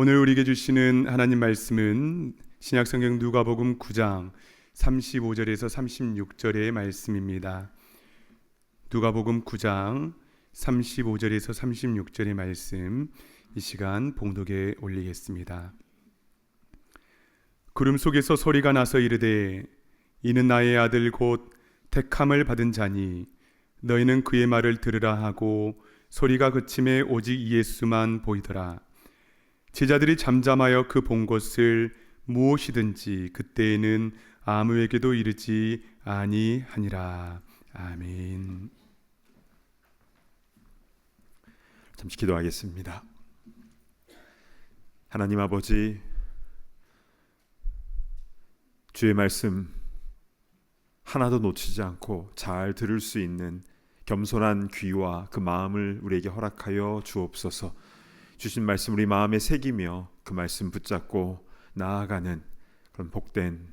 오늘 우리에게 주시는 하나님 말씀은 신약성경 누가복음 9장 35절에서 36절의 말씀입니다. 누가복음 9장 35절에서 36절의 말씀, 이 시간 봉독에 올리겠습니다. 구름 속에서 소리가 나서 이르되 이는 나의 아들 곧 택함을 받은 자니 너희는 그의 말을 들으라 하고 소리가 그침에 오직 예수만 보이더라. 제자들이 잠잠하여 그 본 것을 무엇이든지 그때에는 아무에게도 이르지 아니하니라. 아멘. 잠시 기도하겠습니다. 하나님 아버지, 주의 말씀 하나도 놓치지 않고 잘 들을 수 있는 겸손한 귀와 그 마음을 우리에게 허락하여 주옵소서. 주신 말씀 우리 마음에 새기며 그 말씀 붙잡고 나아가는 그런 복된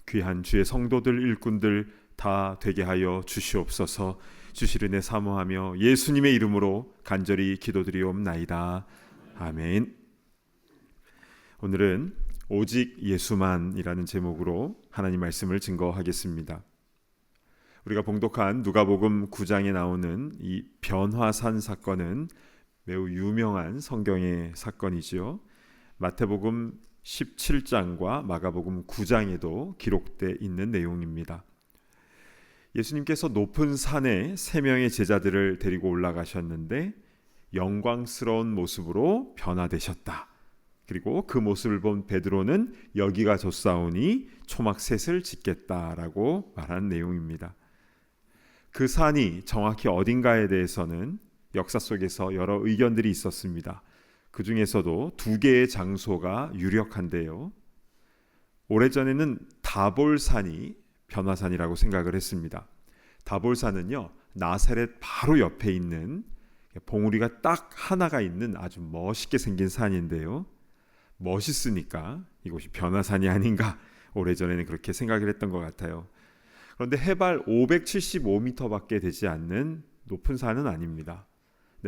귀한 주의 성도들, 일꾼들 다 되게 하여 주시옵소서. 주실 은혜 사모하며 예수님의 이름으로 간절히 기도드리옵나이다. 아멘. 오늘은 오직 예수만이라는 제목으로 하나님 말씀을 증거하겠습니다. 우리가 봉독한 누가복음 9장에 나오는 이 변화산 사건은 매우 유명한 성경의 사건이지요. 마태복음 17장과 마가복음 9장에도 기록되어 있는 내용입니다. 예수님께서 높은 산에 세 명의 제자들을 데리고 올라가셨는데 영광스러운 모습으로 변화되셨다. 그리고 그 모습을 본 베드로는 여기가 좋사오니 초막셋을 짓겠다라고 말한 내용입니다. 그 산이 정확히 어딘가에 대해서는 역사 속에서 여러 의견들이 있었습니다. 그 중에서도 두 개의 장소가 유력한데요. 오래전에는 다볼산이 변화산이라고 생각을 했습니다. 다볼산은요, 나사렛 바로 옆에 있는 봉우리가 딱 하나가 있는 아주 멋있게 생긴 산인데요. 멋있으니까 이곳이 변화산이 아닌가, 오래전에는 그렇게 생각을 했던 것 같아요. 그런데 해발 575m밖에 되지 않는 높은 산은 아닙니다.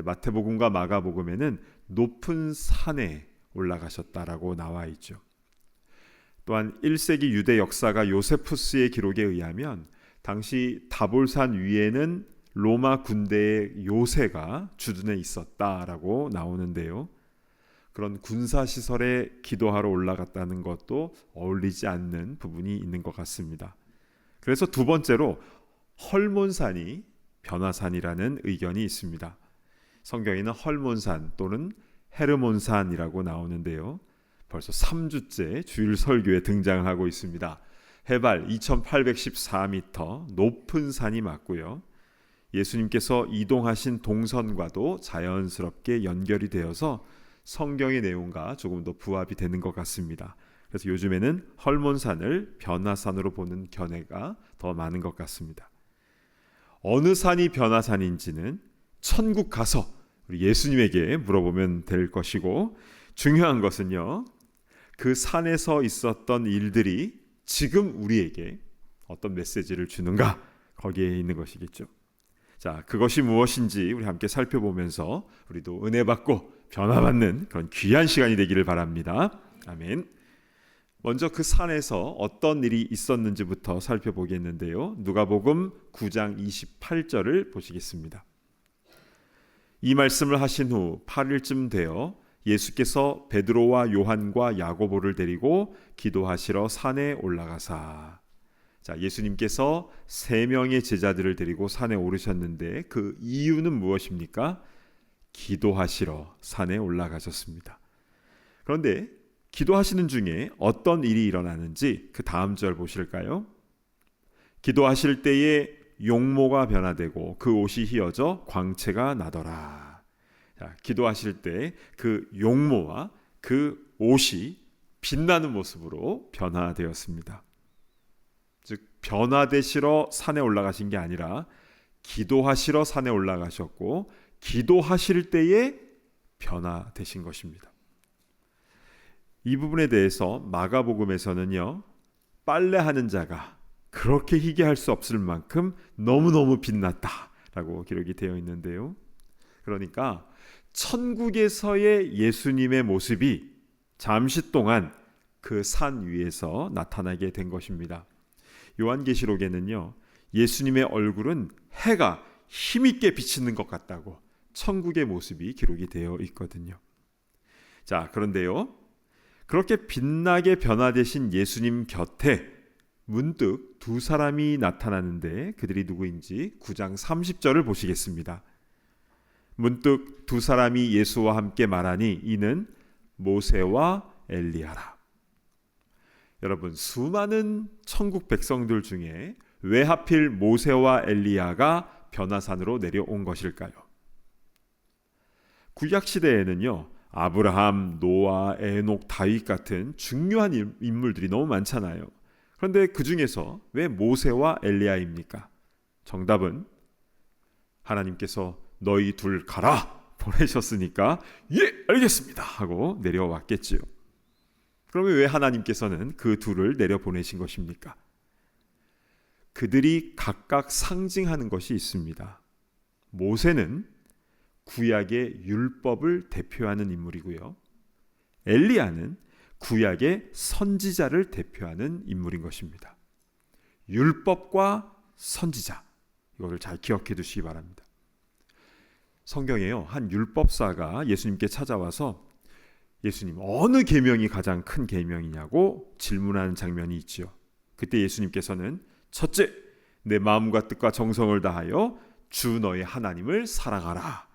마태복음과 마가복음에는 높은 산에 올라가셨다라고 나와 있죠. 또한 1세기 유대 역사가 요세푸스의 기록에 의하면 당시 다볼산 위에는 로마 군대의 요새가 주둔해 있었다라고 나오는데요. 그런 군사시설에 기도하러 올라갔다는 것도 어울리지 않는 부분이 있는 것 같습니다. 그래서 두 번째로 헐몬산이 변화산이라는 의견이 있습니다. 성경에는 헐몬산 또는 헤르몬산이라고 나오는데요. 벌써 3주째 주일 설교에 등장하고 있습니다. 해발 2814m 높은 산이 맞고요. 예수님께서 이동하신 동선과도 자연스럽게 연결이 되어서 성경의 내용과 조금 더 부합이 되는 것 같습니다. 그래서 요즘에는 헐몬산을 변화산으로 보는 견해가 더 많은 것 같습니다. 어느 산이 변화산인지는 천국 가서 우리 예수님에게 물어보면 될 것이고, 중요한 것은요, 그 산에서 있었던 일들이 지금 우리에게 어떤 메시지를 주는가, 거기에 있는 것이겠죠. 자, 그것이 무엇인지 우리 함께 살펴보면서 우리도 은혜 받고 변화받는 그런 귀한 시간이 되기를 바랍니다. 아멘. 먼저 그 산에서 어떤 일이 있었는지부터 살펴보겠는데요. 누가복음 9장 28절을 보시겠습니다. 이 말씀을 하신 후 8일쯤 되어 예수께서 베드로와 요한과 야고보를 데리고 기도하시러 산에 올라가사. 자, 예수님께서 세 명의 제자들을 데리고 산에 오르셨는데 그 이유는 무엇입니까? 기도하시러 산에 올라가셨습니다. 그런데 기도하시는 중에 어떤 일이 일어나는지 그 다음 절 보실까요? 기도하실 때에 용모가 변화되고 그 옷이 휘어져 광채가 나더라. 자, 기도하실 때 그 용모와 그 옷이 빛나는 모습으로 변화되었습니다. 즉 변화되시러 산에 올라가신 게 아니라 기도하시러 산에 올라가셨고 기도하실 때에 변화되신 것입니다. 이 부분에 대해서 마가복음에서는요, 빨래하는 자가 그렇게 희귀할 수 없을 만큼 너무너무 빛났다라고 기록이 되어 있는데요. 그러니까 천국에서의 예수님의 모습이 잠시 동안 그 산 위에서 나타나게 된 것입니다. 요한계시록에는요, 예수님의 얼굴은 해가 힘있게 비치는 것 같다고 천국의 모습이 기록이 되어 있거든요. 자, 그런데요, 그렇게 빛나게 변화되신 예수님 곁에 문득 두 사람이 나타나는데 그들이 누구인지 9장 30절을 보시겠습니다. 문득 두 사람이 예수와 함께 말하니 이는 모세와 엘리야라. 여러분, 수많은 천국 백성들 중에 왜 하필 모세와 엘리야가 변화산으로 내려온 것일까요? 구약 시대에는요, 아브라함, 노아, 에녹, 다윗 같은 중요한 인물들이 너무 많잖아요. 그런데 그 중에서 왜 모세와 엘리야입니까? 정답은 하나님께서 너희 둘 가라 보내셨으니까 예, 알겠습니다 하고 내려왔겠지요. 그러면 왜 하나님께서는 그 둘을 내려보내신 것입니까? 그들이 각각 상징하는 것이 있습니다. 모세는 구약의 율법을 대표하는 인물이고요. 엘리야는 구약의 선지자를 대표하는 인물인 것입니다. 율법과 선지자, 이거를 잘 기억해 두시기 바랍니다. 성경에요, 한 율법사가 예수님께 찾아와서 예수님, 어느 계명이 가장 큰 계명이냐고 질문하는 장면이 있지요. 그때 예수님께서는 첫째, 내 마음과 뜻과 정성을 다하여 주 너의 하나님을 사랑하라.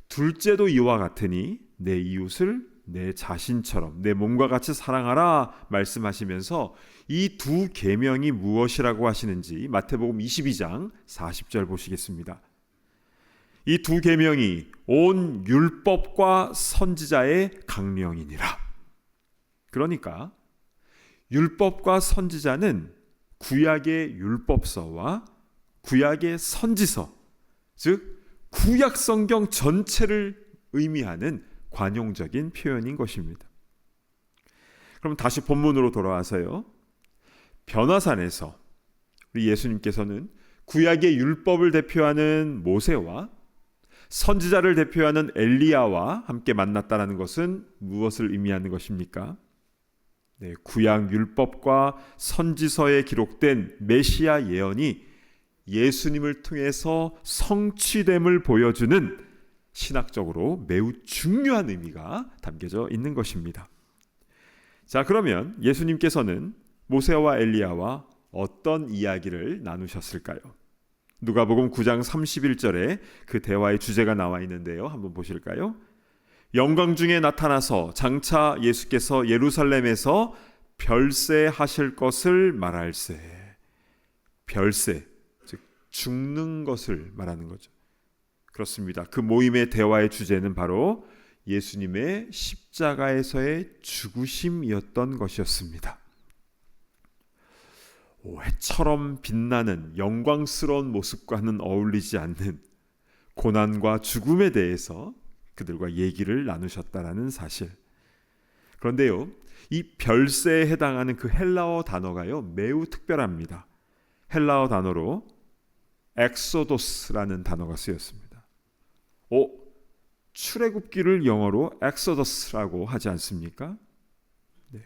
둘째도 이와 같으니 내 이웃을 내 자신처럼 내 몸과 같이 사랑하라 말씀하시면서 이 두 계명이 무엇이라고 하시는지 마태복음 22장 40절 보시겠습니다. 이 두 계명이 온 율법과 선지자의 강령이니라. 그러니까 율법과 선지자는 구약의 율법서와 구약의 선지서, 즉 구약 성경 전체를 의미하는 관용적인 표현인 것입니다. 그럼 다시 본문으로 돌아와서요, 변화산에서 우리 예수님께서는 구약의 율법을 대표하는 모세와 선지자를 대표하는 엘리야와 함께 만났다는 것은 무엇을 의미하는 것입니까? 네, 구약 율법과 선지서에 기록된 메시아 예언이 예수님을 통해서 성취됨을 보여주는 신학적으로 매우 중요한 의미가 담겨져 있는 것입니다. 자, 그러면 예수님께서는 모세와 엘리야와 어떤 이야기를 나누셨을까요? 누가복음 9장 31절에 그 대화의 주제가 나와 있는데요. 한번 보실까요? 영광 중에 나타나서 장차 예수께서 예루살렘에서 별세하실 것을 말할세. 별세, 즉 죽는 것을 말하는 거죠. 그렇습니다. 그 모임의 대화의 주제는 바로 예수님의 십자가에서의 죽으심이었던 것이었습니다. 해처럼 빛나는 영광스러운 모습과는 어울리지 않는 고난과 죽음에 대해서 그들과 얘기를 나누셨다라는 사실. 그런데요, 이 별세에 해당하는 그 헬라어 단어가요, 매우 특별합니다. 헬라어 단어로 엑소도스라는 단어가 쓰였습니다. 출애굽기를 영어로 엑소더스라고 하지 않습니까? 네.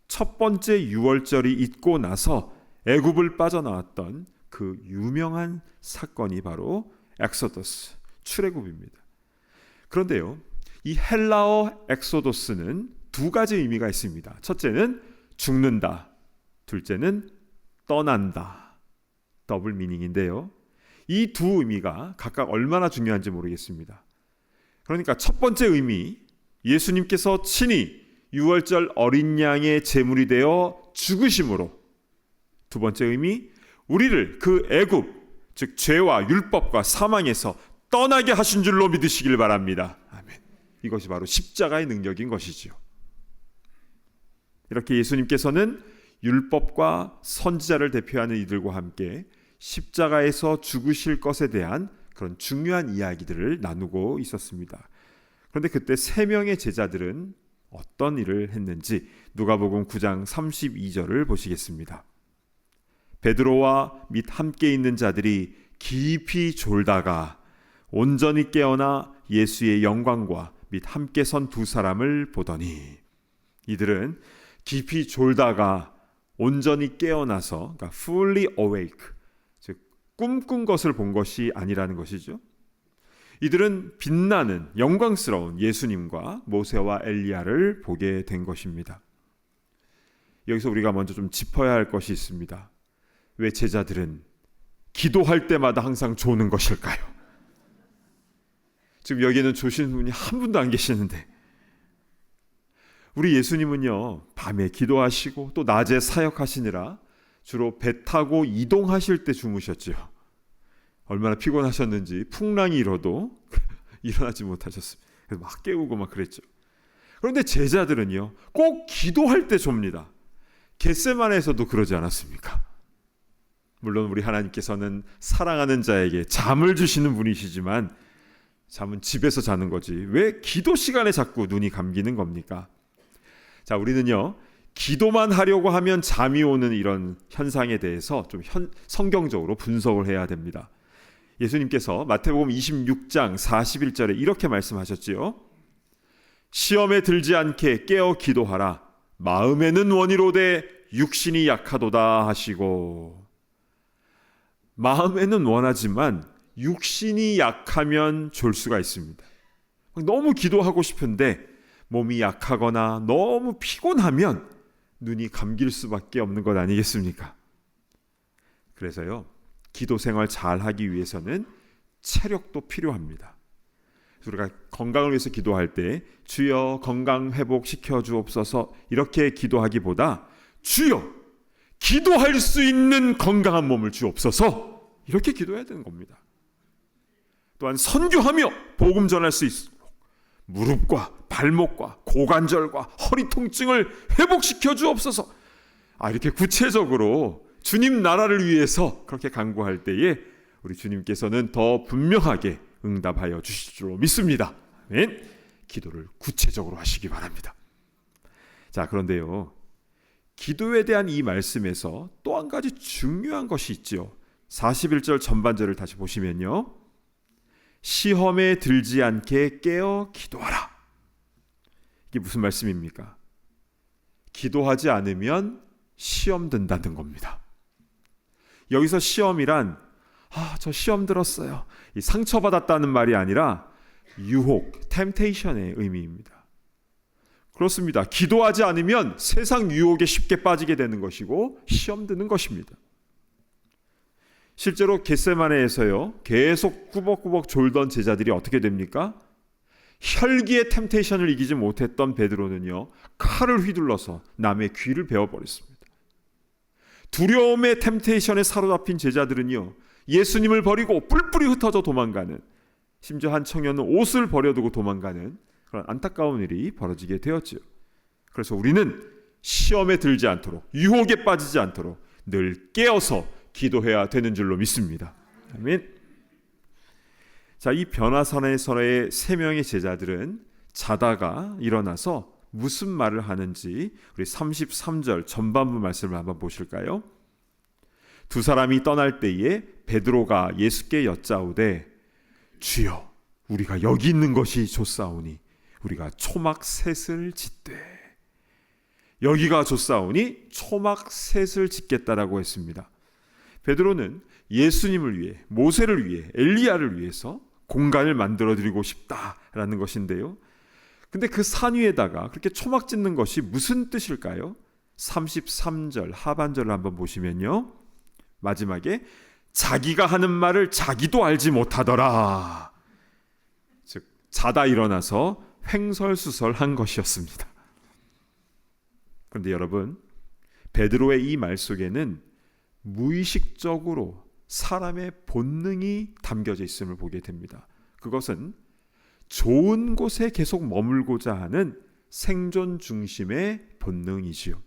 첫 번째 유월절이 있고 나서 애굽을 빠져나왔던 그 유명한 사건이 바로 엑소더스, 출애굽입니다. 그런데요, 이 헬라어 엑소도스는 두 가지 의미가 있습니다. 첫째는 죽는다, 둘째는 떠난다. 더블 미닝인데요, 이 두 의미가 각각 얼마나 중요한지 모르겠습니다. 그러니까 첫 번째 의미, 예수님께서 친히 유월절 어린 양의 제물이 되어 죽으심으로. 두 번째 의미, 우리를 그 애굽, 즉 죄와 율법과 사망에서 떠나게 하신 줄로 믿으시길 바랍니다. 아멘. 이것이 바로 십자가의 능력인 것이지요. 이렇게 예수님께서는 율법과 선지자를 대표하는 이들과 함께 십자가에서 죽으실 것에 대한 그런 중요한 이야기들을 나누고 있었습니다. 그런데 그때 세 명의 제자들은 어떤 일을 했는지 누가복음 9장 32절을 보시겠습니다. 베드로와 및 함께 있는 자들이 깊이 졸다가 온전히 깨어나 예수의 영광과 및 함께 선 두 사람을 보더니 이들은 깊이 졸다가 온전히 깨어나서 그러니까 fully awake, 즉 꿈꾼 것을 본 것이 아니라는 것이죠. 이들은 빛나는 영광스러운 예수님과 모세와 엘리야를 보게 된 것입니다. 여기서 우리가 먼저 좀 짚어야 할 것이 있습니다. 왜 제자들은 기도할 때마다 항상 조는 것일까요? 지금 여기에는 조시는 분이 한 분도 안 계시는데, 우리 예수님은요 밤에 기도하시고 또 낮에 사역하시느라 주로 배 타고 이동하실 때 주무셨죠. 얼마나 피곤하셨는지 풍랑이 일어도 일어나지 못하셨습니다. 그래서 막 깨우고 막 그랬죠. 그런데 제자들은요 꼭 기도할 때 좁니다. 겟세마네에서도 그러지 않았습니까? 물론 우리 하나님께서는 사랑하는 자에게 잠을 주시는 분이시지만 잠은 집에서 자는 거지 왜 기도 시간에 자꾸 눈이 감기는 겁니까? 자, 우리는요 기도만 하려고 하면 잠이 오는 이런 현상에 대해서 좀 성경적으로 분석을 해야 됩니다. 예수님께서 마태복음 26장 41절에 이렇게 말씀하셨지요. 시험에 들지 않게 깨어 기도하라. 마음에는 원이로되 육신이 약하도다 하시고, 마음에는 원하지만 육신이 약하면 졸 수가 있습니다. 너무 기도하고 싶은데 몸이 약하거나 너무 피곤하면 눈이 감길 수밖에 없는 것 아니겠습니까? 그래서요 기도 생활 잘 하기 위해서는 체력도 필요합니다. 우리가 건강을 위해서 기도할 때 주여 건강 회복시켜 주옵소서 이렇게 기도하기보다 주여 기도할 수 있는 건강한 몸을 주옵소서 이렇게 기도해야 되는 겁니다. 또한 선교하며 복음 전할 수 있도록 무릎과 발목과 고관절과 허리 통증을 회복시켜 주옵소서. 이렇게 구체적으로 주님 나라를 위해서 그렇게 간구할 때에 우리 주님께서는 더 분명하게 응답하여 주실 줄 믿습니다. 아멘. 기도를 구체적으로 하시기 바랍니다. 자, 그런데요 기도에 대한 이 말씀에서 또 한 가지 중요한 것이 있죠. 41절 전반절을 다시 보시면요 시험에 들지 않게 깨어 기도하라. 이게 무슨 말씀입니까? 기도하지 않으면 시험 든다는 겁니다. 여기서 시험이란 저 시험 들었어요 이 상처받았다는 말이 아니라 유혹, 템테이션의 의미입니다. 그렇습니다. 기도하지 않으면 세상 유혹에 쉽게 빠지게 되는 것이고 시험 드는 것입니다. 실제로 겟세마네에서요 계속 꾸벅꾸벅 졸던 제자들이 어떻게 됩니까? 혈기의 템테이션을 이기지 못했던 베드로는요 칼을 휘둘러서 남의 귀를 베어버렸습니다. 두려움의 템테이션에 사로잡힌 제자들은요 예수님을 버리고 뿔뿔이 흩어져 도망가는, 심지어 한 청년은 옷을 버려두고 도망가는 그런 안타까운 일이 벌어지게 되었죠. 그래서 우리는 시험에 들지 않도록 유혹에 빠지지 않도록 늘 깨어서 기도해야 되는 줄로 믿습니다. 아멘. 자, 이 변화산에서의 3명의 제자들은 자다가 일어나서 무슨 말을 하는지 우리 33절 전반부 말씀을 한번 보실까요? 두 사람이 떠날 때에 베드로가 예수께 여짜오되 주여 우리가 여기 있는 것이 좋사오니 우리가 초막 셋을 짓되, 여기가 좋사오니 초막 셋을 짓겠다라고 했습니다. 베드로는 예수님을 위해, 모세를 위해, 엘리야를 위해서 공간을 만들어 드리고 싶다라는 것인데요. 근데 그 산 위에다가 그렇게 초막 짓는 것이 무슨 뜻일까요? 33절 하반절을 한번 보시면요, 마지막에 자기가 하는 말을 자기도 알지 못하더라. 즉 자다 일어나서 횡설수설한 것이었습니다. 그런데 여러분, 베드로의 이 말 속에는 무의식적으로 사람의 본능이 담겨져 있음을 보게 됩니다. 그것은 좋은 곳에 계속 머물고자 하는 생존 중심의 본능이지요.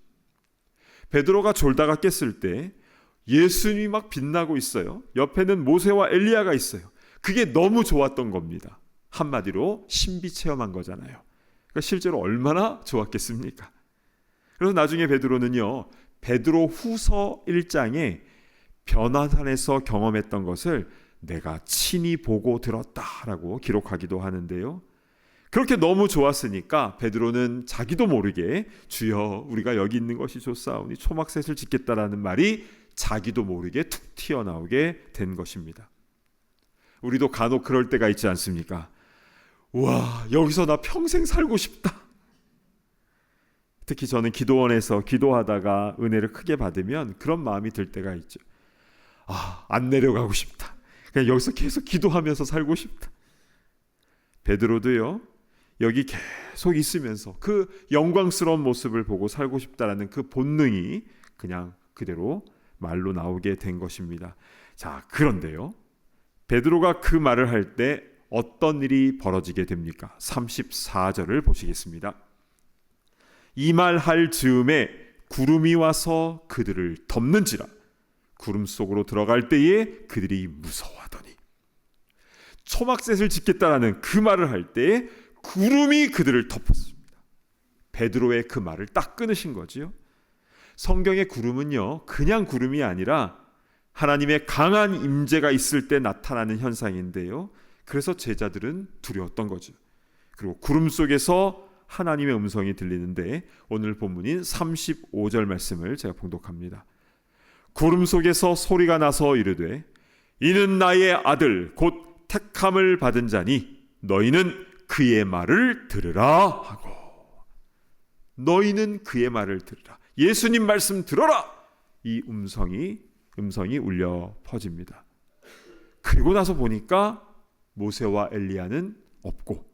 베드로가 졸다가 깼을 때 예수님이 막 빛나고 있어요. 옆에는 모세와 엘리야가 있어요. 그게 너무 좋았던 겁니다. 한마디로 신비 체험한 거잖아요. 그러니까 실제로 얼마나 좋았겠습니까? 그래서 나중에 베드로는요, 베드로 후서 1장에 변화산에서 경험했던 것을 내가 친히 보고 들었다라고 기록하기도 하는데요. 그렇게 너무 좋았으니까 베드로는 자기도 모르게 주여 우리가 여기 있는 것이 좋사오니 초막셋을 짓겠다라는 말이 자기도 모르게 툭 튀어나오게 된 것입니다. 우리도 간혹 그럴 때가 있지 않습니까? 와, 여기서 나 평생 살고 싶다. 특히 저는 기도원에서 기도하다가 은혜를 크게 받으면 그런 마음이 들 때가 있죠. 안 내려가고 싶다. 그냥 여기서 계속 기도하면서 살고 싶다. 베드로도요, 여기 계속 있으면서 그 영광스러운 모습을 보고 살고 싶다라는 그 본능이 그냥 그대로 말로 나오게 된 것입니다. 자, 그런데요, 베드로가 그 말을 할 때 어떤 일이 벌어지게 됩니까? 34절을 보시겠습니다. 이 말 할 즈음에 구름이 와서 그들을 덮는지라. 구름 속으로 들어갈 때에 그들이 무서워하더니. 초막셋을 짓겠다라는 그 말을 할 때에 구름이 그들을 덮었습니다. 베드로의 그 말을 딱 끊으신 거지요. 성경의 구름은요, 그냥 구름이 아니라 하나님의 강한 임재가 있을 때 나타나는 현상인데요. 그래서 제자들은 두려웠던 거죠. 그리고 구름 속에서 하나님의 음성이 들리는데 오늘 본문인 35절 말씀을 제가 봉독합니다. 구름 속에서 소리가 나서 이르되 이는 나의 아들 곧 택함을 받은 자니 너희는 그의 말을 들으라 하고. 너희는 그의 말을 들으라. 예수님 말씀 들어라. 이 음성이 울려 퍼집니다. 그리고 나서 보니까 모세와 엘리야는 없고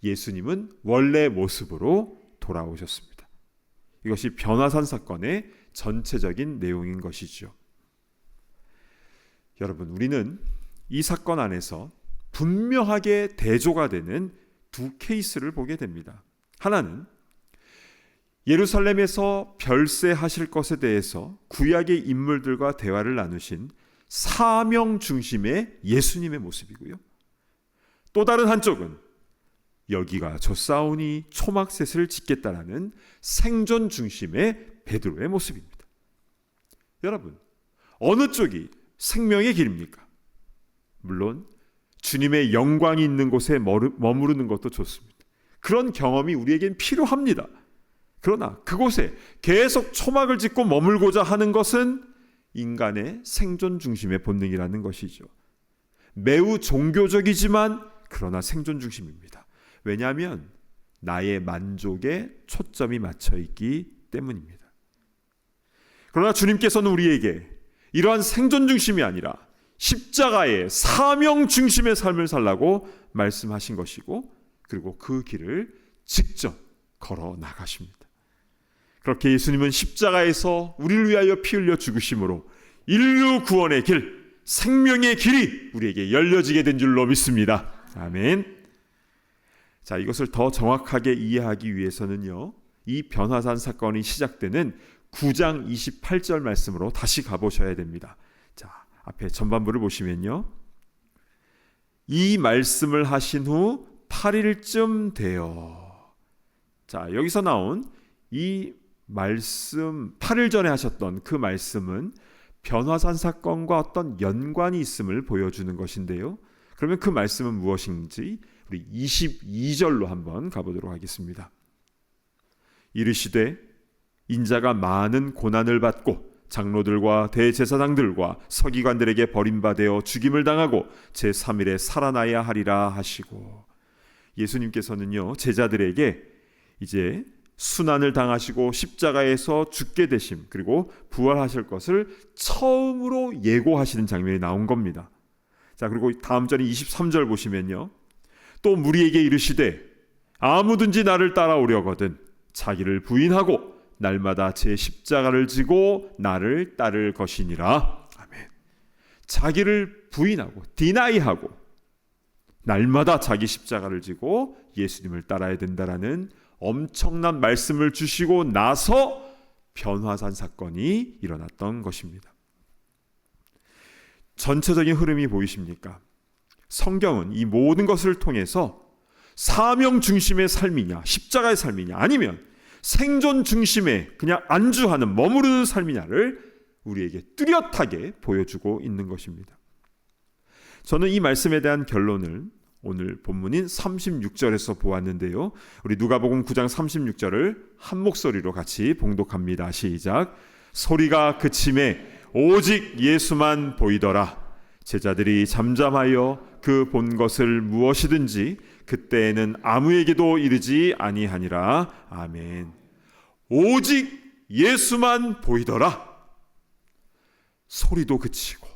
예수님은 원래 모습으로 돌아오셨습니다. 이것이 변화산 사건의 전체적인 내용인 것이죠. 여러분, 우리는 이 사건 안에서 분명하게 대조가 되는 두 케이스를 보게 됩니다. 하나는 예루살렘에서 별세하실 것에 대해서 구약의 인물들과 대화를 나누신 사명 중심의 예수님의 모습이고요. 또 다른 한쪽은 여기가 좋사오니 초막셋을 짓겠다라는 생존 중심의 베드로의 모습입니다. 여러분, 어느 쪽이 생명의 길입니까? 물론 주님의 영광이 있는 곳에 머무르는 것도 좋습니다. 그런 경험이 우리에겐 필요합니다. 그러나 그곳에 계속 초막을 짓고 머물고자 하는 것은 인간의 생존 중심의 본능이라는 것이죠. 매우 종교적이지만 그러나 생존 중심입니다. 왜냐하면 나의 만족에 초점이 맞춰 있기 때문입니다. 그러나 주님께서는 우리에게 이러한 생존 중심이 아니라 십자가의 사명 중심의 삶을 살라고 말씀하신 것이고, 그리고 그 길을 직접 걸어 나가십니다. 그렇게 예수님은 십자가에서 우리를 위하여 피 흘려 죽으심으로 인류 구원의 길, 생명의 길이 우리에게 열려지게 된 줄로 믿습니다. 아멘. 자, 이것을 더 정확하게 이해하기 위해서는요, 이 변화산 사건이 시작되는 9장 28절 말씀으로 다시 가보셔야 됩니다. 자, 앞에 전반부를 보시면요, 이 말씀을 하신 후 8일쯤 되어. 자, 여기서 나온 이 말씀, 8일 전에 하셨던 그 말씀은 변화산 사건과 어떤 연관이 있음을 보여주는 것인데요. 그러면 그 말씀은 무엇인지 우리 22절로 한번 가보도록 하겠습니다. 이르시되 인자가 많은 고난을 받고 장로들과 대제사장들과 서기관들에게 버림받아 죽임을 당하고 제3일에 살아나야 하리라 하시고. 예수님께서는요, 제자들에게 이제 순환을 당하시고 십자가에서 죽게 되심, 그리고 부활하실 것을 처음으로 예고하시는 장면이 나온 겁니다. 자, 그리고 다음 절인 23절 보시면요, 또 무리에게 이르시되 아무든지 나를 따라오려거든 자기를 부인하고 날마다 제 십자가를 지고 나를 따를 것이니라. 아멘. 자기를 부인하고 디나이하고 날마다 자기 십자가를 지고 예수님을 따라야 된다라는 엄청난 말씀을 주시고 나서 변화산 사건이 일어났던 것입니다. 전체적인 흐름이 보이십니까? 성경은 이 모든 것을 통해서 사명 중심의 삶이냐, 십자가의 삶이냐, 아니면 생존 중심의 그냥 안주하는 머무르는 삶이냐를 우리에게 뚜렷하게 보여주고 있는 것입니다. 저는 이 말씀에 대한 결론을 오늘 본문인 36절에서 보았는데요. 우리 누가복음 9장 36절을 한 목소리로 같이 봉독합니다. 시작. 소리가 그침에 오직 예수만 보이더라. 제자들이 잠잠하여 그 본 것을 무엇이든지 그때에는 아무에게도 이르지 아니하니라. 아멘. 오직 예수만 보이더라. 소리도 그치고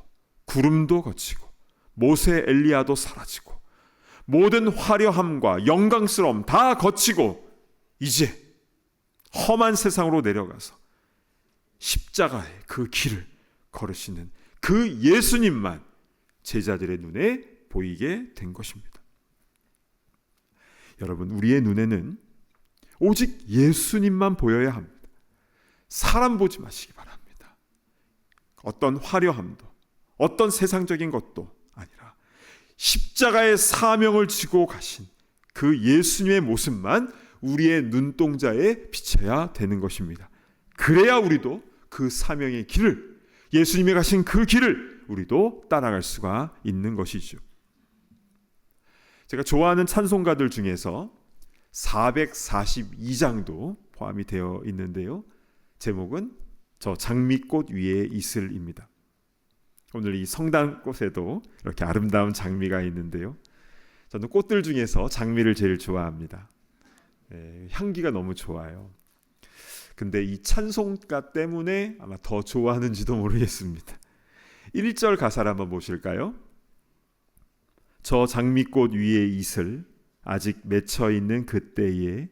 구름도 거치고 모세 엘리야도 사라지고 모든 화려함과 영광스러움 다 거치고 이제 험한 세상으로 내려가서 십자가의 그 길을 걸으시는 그 예수님만 제자들의 눈에 보이게 된 것입니다. 여러분, 우리의 눈에는 오직 예수님만 보여야 합니다. 사람 보지 마시기 바랍니다. 어떤 화려함도 어떤 세상적인 것도 아니라 십자가의 사명을 지고 가신 그 예수님의 모습만 우리의 눈동자에 비춰야 되는 것입니다. 그래야 우리도 그 사명의 길을, 예수님이 가신 그 길을 우리도 따라갈 수가 있는 것이죠. 제가 좋아하는 찬송가들 중에서 442장도 포함이 되어 있는데요. 제목은 저 장미꽃 위에 이슬입니다. 오늘 이 성당꽃에도 이렇게 아름다운 장미가 있는데요. 저는 꽃들 중에서 장미를 제일 좋아합니다. 향기가 너무 좋아요. 근데 이 찬송가 때문에 아마 더 좋아하는지도 모르겠습니다. 1절 가사를 한번 보실까요? 저 장미꽃 위에 이슬 아직 맺혀 있는 그때에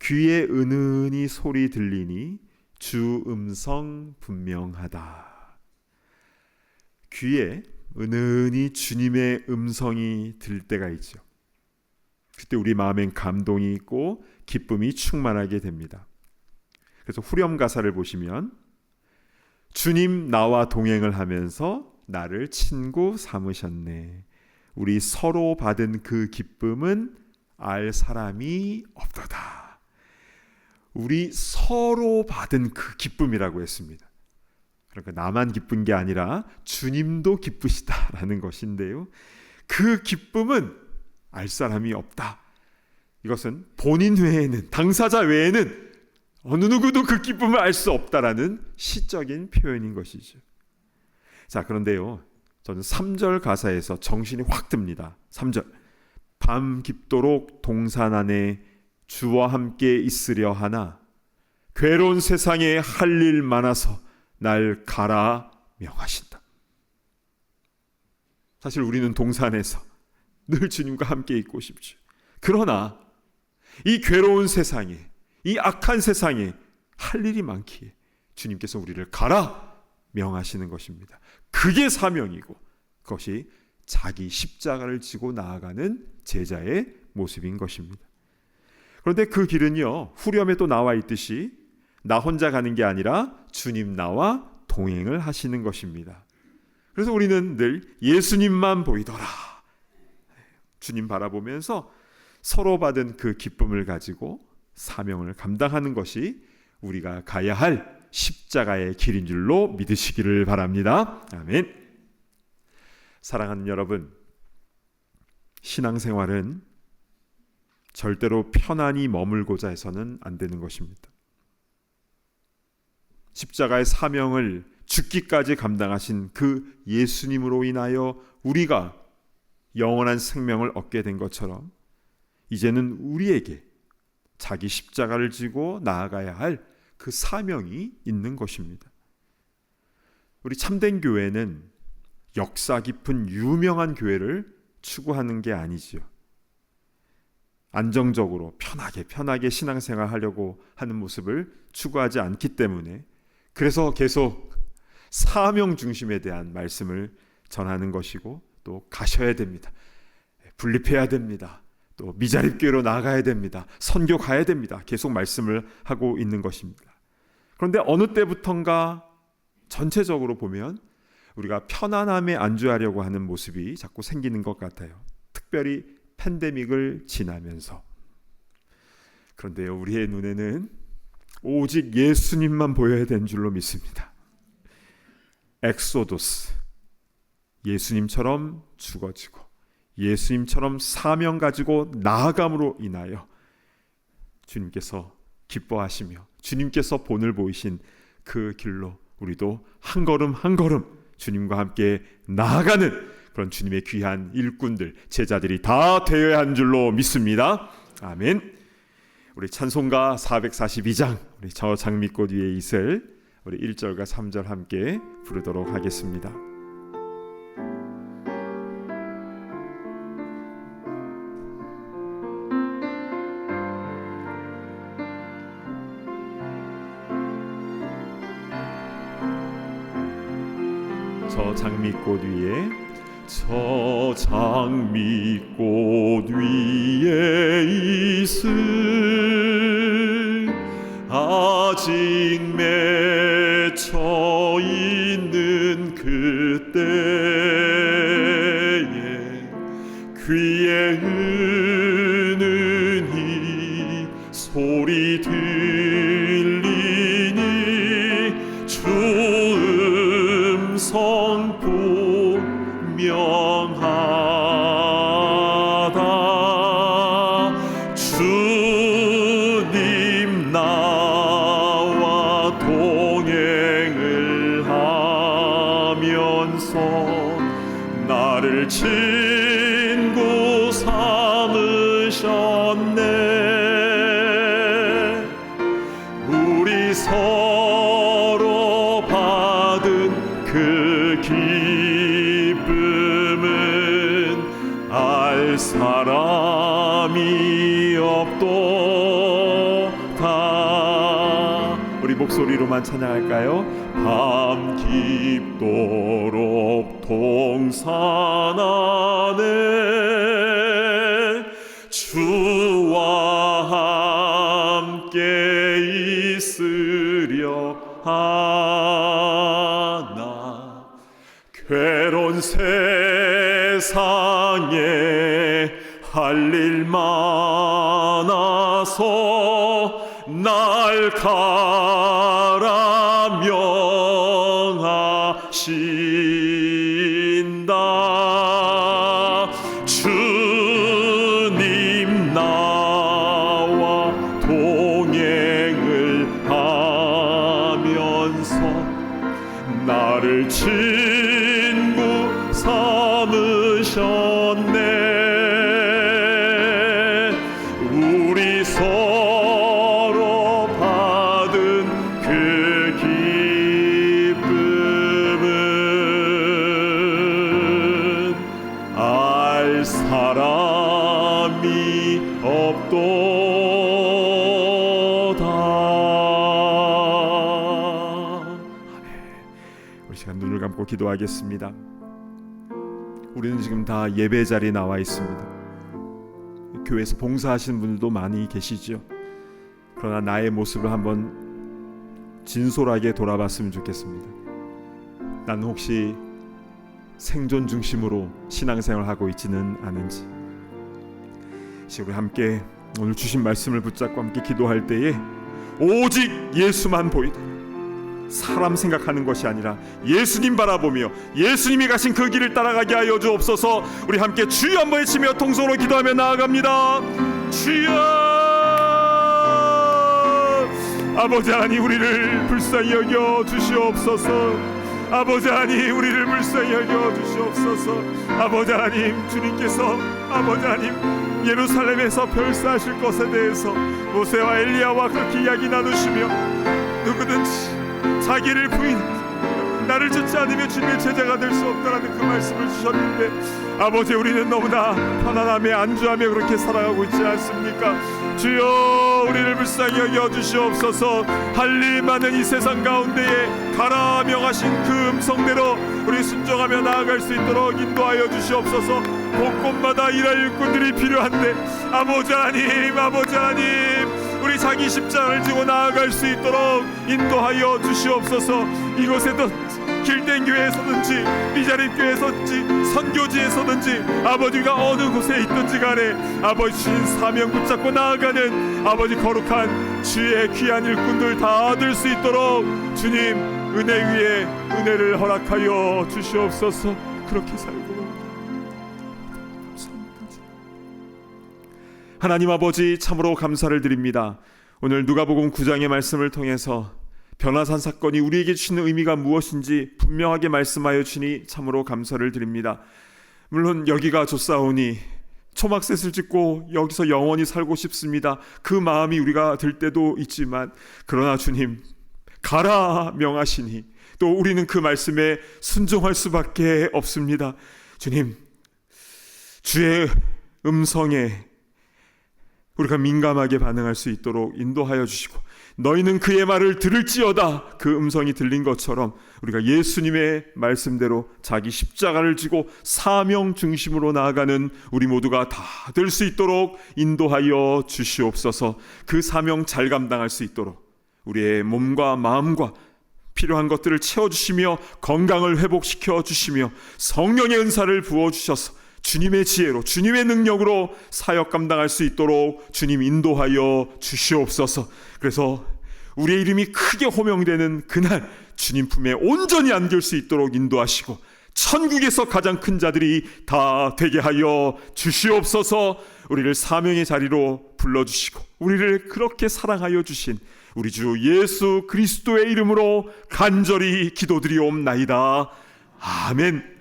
귀에 은은히 소리 들리니 주 음성 분명하다. 귀에 은은히 주님의 음성이 들 때가 있죠. 그때 우리 마음엔 감동이 있고 기쁨이 충만하게 됩니다. 그래서 후렴 가사를 보시면 주님 나와 동행을 하면서 나를 친구 삼으셨네. 우리 서로 받은 그 기쁨은 알 사람이 없도다. 우리 서로 받은 그 기쁨이라고 했습니다. 그러니까 나만 기쁜 게 아니라 주님도 기쁘시다라는 것인데요. 그 기쁨은 알 사람이 없다. 이것은 본인 외에는, 당사자 외에는 어느 누구도 그 기쁨을 알 수 없다라는 시적인 표현인 것이죠. 자, 그런데요, 저는 3절 가사에서 정신이 확 듭니다. 3절. 밤 깊도록 동산 안에 주와 함께 있으려 하나 괴로운 세상에 할 일 많아서 날 가라 명하신다. 사실 우리는 동산에서 늘 주님과 함께 있고 싶죠. 그러나 이 괴로운 세상에, 이 악한 세상에 할 일이 많기에 주님께서 우리를 가라 명하시는 것입니다. 그게 사명이고 그것이 자기 십자가를 지고 나아가는 제자의 모습인 것입니다. 그런데 그 길은요, 후렴에 또 나와 있듯이 나 혼자 가는 게 아니라 주님 나와 동행을 하시는 것입니다. 그래서 우리는 늘 예수님만 보이더라. 주님 바라보면서 서로 받은 그 기쁨을 가지고 사명을 감당하는 것이 우리가 가야 할 십자가의 길인 줄로 믿으시기를 바랍니다. 아멘. 사랑하는 여러분, 신앙생활은 절대로 편안히 머물고자 해서는 안 되는 것입니다. 십자가의 사명을 죽기까지 감당하신 그 예수님으로 인하여 우리가 영원한 생명을 얻게 된 것처럼 이제는 우리에게 자기 십자가를 지고 나아가야 할 그 사명이 있는 것입니다. 우리 참된 교회는 역사 깊은 유명한 교회를 추구하는 게 아니지요. 안정적으로 편하게 신앙생활 하려고 하는 모습을 추구하지 않기 때문에 그래서 계속 사명 중심에 대한 말씀을 전하는 것이고 또 가셔야 됩니다. 분립해야 됩니다. 또 미자립교회로 나가야 됩니다. 선교 가야 됩니다. 계속 말씀을 하고 있는 것입니다. 그런데 어느 때부턴가 전체적으로 보면 우리가 편안함에 안주하려고 하는 모습이 자꾸 생기는 것 같아요. 특별히 팬데믹을 지나면서. 그런데요, 우리의 눈에는 오직 예수님만 보여야 되는 줄로 믿습니다. 엑소도스, 예수님처럼 죽어지고 예수님처럼 사명 가지고 나아감으로 인하여 주님께서 기뻐하시며 주님께서 본을 보이신 그 길로 우리도 한 걸음 한 걸음 주님과 함께 나아가는 그런 주님의 귀한 일꾼들, 제자들이 다 되어야 한 줄로 믿습니다. 아멘. 우리 찬송가 442장, 우리 저 장미꽃 위에 이슬, 우리 1절과 3절 함께 부르도록 하겠습니다. 저 장미꽃 위에, 저 장미꽃 위에 이슬 아직 맺혀 있는 그때에 귀에 은은히 소리 들리니 주 음성 분명하다. 주님 나와 동행을 하면서 나를 친구 삼으셨네. 우리 서로 받은 그 기쁨은 알 사람이 없도다. 우리 목소리로만 찬양할까요? 밤 깊도록 동산하네 주와 함께 있으려 하나. 괴로운 세상에 할 일 많아서 날 가라 명하신다. 주님 나와 동행을 하면서 나를 친구 삼으셨네. 우리 서로 받은 그 기쁨은 알 사람이 없도다. 우리 시간 눈을 감고 기도하겠습니다. 우리는 지금 다 예배 자리에 나와 있습니다. 교회에서 봉사하시는 분들도 많이 계시죠. 그러나 나의 모습을 한번 진솔하게 돌아봤으면 좋겠습니다. 나는 혹시 생존 중심으로 신앙생활을 하고 있지는 않은지. 우리 함께 오늘 주신 말씀을 붙잡고 함께 기도할 때에 오직 예수만 보이도록, 사람 생각하는 것이 아니라 예수님 바라보며 예수님이 가신 그 길을 따라가게 하여 주옵소서. 우리 함께 주여 한번 외치며 통성으로 기도하며 나아갑니다. 주여. 아버지 하나님, 우리를 불쌍히 여겨 주시옵소서. 아버지 하나님, 우리를 불쌍히 여겨 주시옵소서. 아버지 하나님, 주님께서 아버지 하나님 예루살렘에서 별사하실 것에 대해서 모세와 엘리야와 그렇게 이야기 나누시며 누구든지 자기를 부인하고 나를 찾지 않으면 주님의 제자가 될 수 없다라는 그 말씀을 주셨는데, 아버지 우리는 너무나 편안함에 안주하며 그렇게 살아가고 있지 않습니까? 주여, 우리를 불쌍히 여겨 주시옵소서. 할 일 많은 이 세상 가운데에 가라 명하신 그 음성대로 우리 순종하며 나아갈 수 있도록 인도하여 주시옵소서. 곳곳마다 일할 일꾼들이 필요한데 아버지 하나님, 아버지 하나님, 우리 자기 십자가를 지고 나아갈 수 있도록 인도하여 주시옵소서. 이곳에든지 길된 교회에서든지 미자립 교회에서든지 선교지에서든지 아버지가 어느 곳에 있든지 간에 아버지 주신 사명 붙잡고 나아가는 아버지 거룩한 주의 귀한 일꾼들 다 얻을 수 있도록 주님 은혜 위에 은혜를 허락하여 주시옵소서. 그렇게 살고 감사합니다. 하나님 아버지, 참으로 감사를 드립니다. 오늘 누가복음 9장의 말씀을 통해서 변화산 사건이 우리에게 주시는 의미가 무엇인지 분명하게 말씀하여 주니 참으로 감사를 드립니다. 물론 여기가 좋사오니 초막셋을 짓고 여기서 영원히 살고 싶습니다. 그 마음이 우리가 들 때도 있지만, 그러나 주님 가라 명하시니 또 우리는 그 말씀에 순종할 수밖에 없습니다. 주님, 주의 음성에 우리가 민감하게 반응할 수 있도록 인도하여 주시고, 너희는 그의 말을 들을지어다, 그 음성이 들린 것처럼 우리가 예수님의 말씀대로 자기 십자가를 지고 사명 중심으로 나아가는 우리 모두가 다 될 수 있도록 인도하여 주시옵소서. 그 사명 잘 감당할 수 있도록 우리의 몸과 마음과 필요한 것들을 채워주시며 건강을 회복시켜 주시며 성령의 은사를 부어주셔서 주님의 지혜로, 주님의 능력으로 사역 감당할 수 있도록 주님 인도하여 주시옵소서. 그래서 우리의 이름이 크게 호명되는 그날 주님 품에 온전히 안길 수 있도록 인도하시고, 천국에서 가장 큰 자들이 다 되게 하여 주시옵소서. 우리를 사명의 자리로 불러주시고 우리를 그렇게 사랑하여 주신 우리 주 예수 그리스도의 이름으로 간절히 기도드리옵나이다. 아멘.